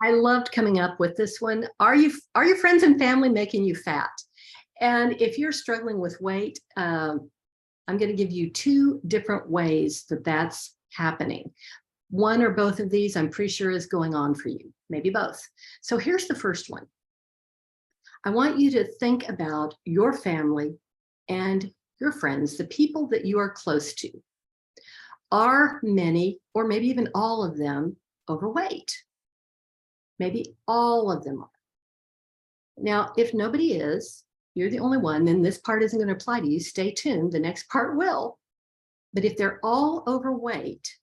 I loved coming up with this one. Are your friends and family making you fat? And if you're struggling with weight, I'm going to give you two different ways that that's happening. One or both of these, I'm pretty sure, is going on for you, maybe both. So here's the first one. I want you to think about your family and your friends, the people that you are close to. Are many, or maybe even all of them, overweight? Maybe all of them are. Now, if nobody is, you're the only one, then this part isn't going to apply to you. Stay tuned. The next part will. But if they're all overweight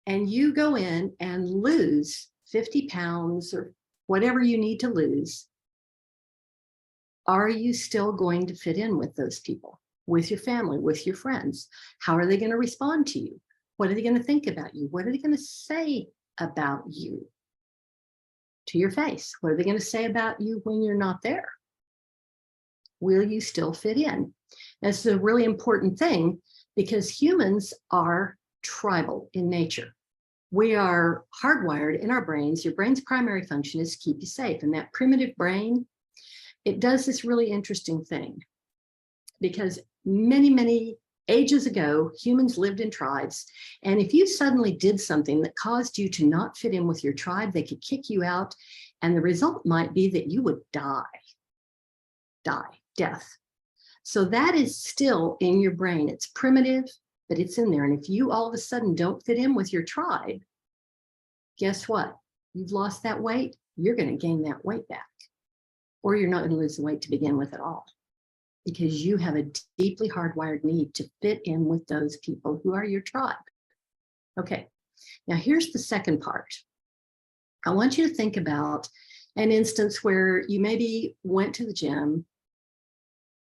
and you go in and lose 50 pounds or whatever you need to lose, are you still going to fit in with those people, with your family, with your friends? How are they going to respond to you? What are they going to think about you? What are they going to say about you to your face? What are they going to say about you when you're not there? Will you still fit in? That's a really important thing because humans are tribal in nature. We are hardwired in our brains. Your brain's primary function is to keep you safe. And that primitive brain, it does this really interesting thing because many, many ages ago, humans lived in tribes. And if you suddenly did something that caused you to not fit in with your tribe, they could kick you out. And the result might be that you would die, death. So that is still in your brain. It's primitive, but it's in there. And if you all of a sudden don't fit in with your tribe, guess what? You've lost that weight. You're going to gain that weight back. Or you're not going to lose the weight to begin with at all, because you have a deeply hardwired need to fit in with those people who are your tribe. Okay, now here's the second part. I want you to think about an instance where you maybe went to the gym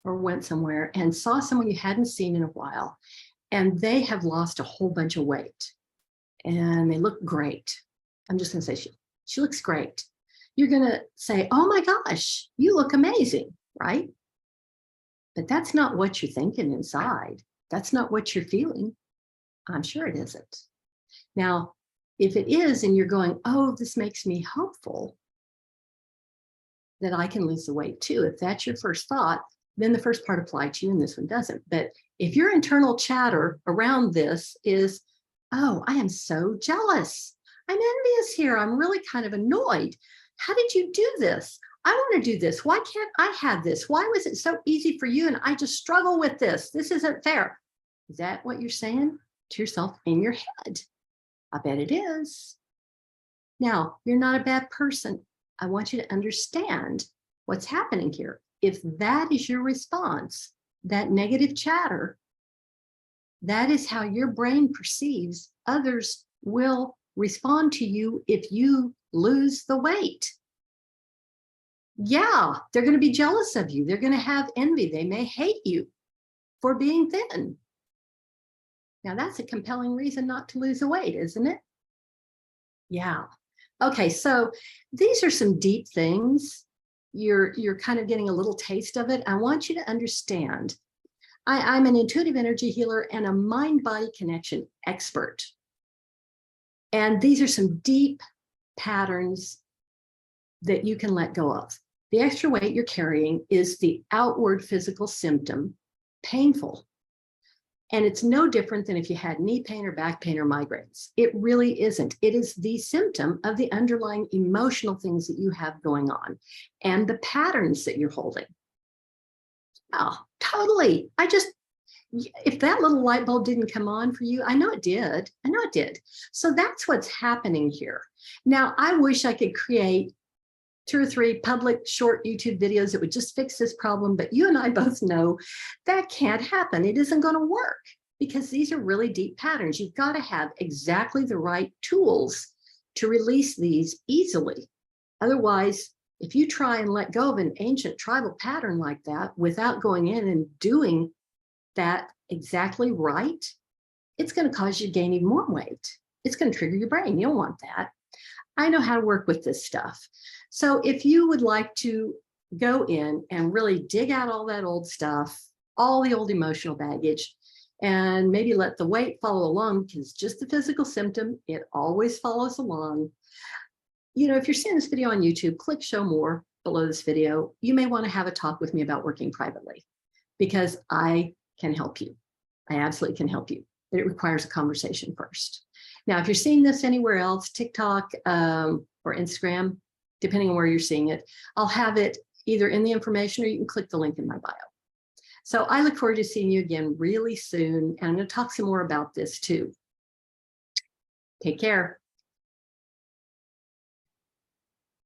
or went somewhere and saw someone you hadn't seen in a while, and they have lost a whole bunch of weight and they look great. I'm just going to say she looks great. You're going to say, oh my gosh, you look amazing, right? But that's not what you're thinking inside. That's not what you're feeling. I'm sure it isn't. Now, if it is, and you're going, oh, this makes me hopeful that I can lose the weight too. If that's your first thought, then the first part applied to you and this one doesn't. But if your internal chatter around this is, oh, I am so jealous. I'm envious here. I'm really kind of annoyed. How did you do this? I want to do this. Why can't I have this? Why was it so easy for you and I just struggle with this? This isn't fair. Is that what you're saying to yourself in your head? I bet it is. Now, you're not a bad person. I want you to understand what's happening here. If that is your response, that negative chatter, that is how your brain perceives others will respond to you if you lose the weight. Yeah, they're going to be jealous of you. They're going to have envy. They may hate you for being thin. Now, that's a compelling reason not to lose the weight, isn't it? Yeah. Okay, so these are some deep things. You're kind of getting a little taste of it. I want you to understand, I'm an intuitive energy healer and a mind-body connection expert. And these are some deep patterns that you can let go of. The extra weight you're carrying is the outward physical symptom, painful. And it's no different than if you had knee pain or back pain or migraines. It really isn't. It is the symptom of the underlying emotional things that you have going on and the patterns that you're holding. Oh, totally. If that little light bulb didn't come on for you, I know it did. I know it did. So that's what's happening here. Now, I wish I could create 2 or 3 public short YouTube videos that would just fix this problem. But you and I both know that can't happen. It isn't going to work because these are really deep patterns. You've got to have exactly the right tools to release these easily. Otherwise, if you try and let go of an ancient tribal pattern like that without going in and doing that exactly right, it's going to cause you to gain even more weight. It's going to trigger your brain. You don't want that. I know how to work with this stuff. So if you would like to go in and really dig out all that old stuff, all the old emotional baggage, and maybe let the weight follow along, because just the physical symptom, it always follows along. if you're seeing this video on YouTube, click show more below this video. You may want to have a talk with me about working privately because I can help you. I absolutely can help you, but it requires a conversation first. Now, if you're seeing this anywhere else, TikTok or Instagram, depending on where you're seeing it, I'll have it either in the information or you can click the link in my bio. So I look forward to seeing you again really soon. And I'm going to talk some more about this too. Take care.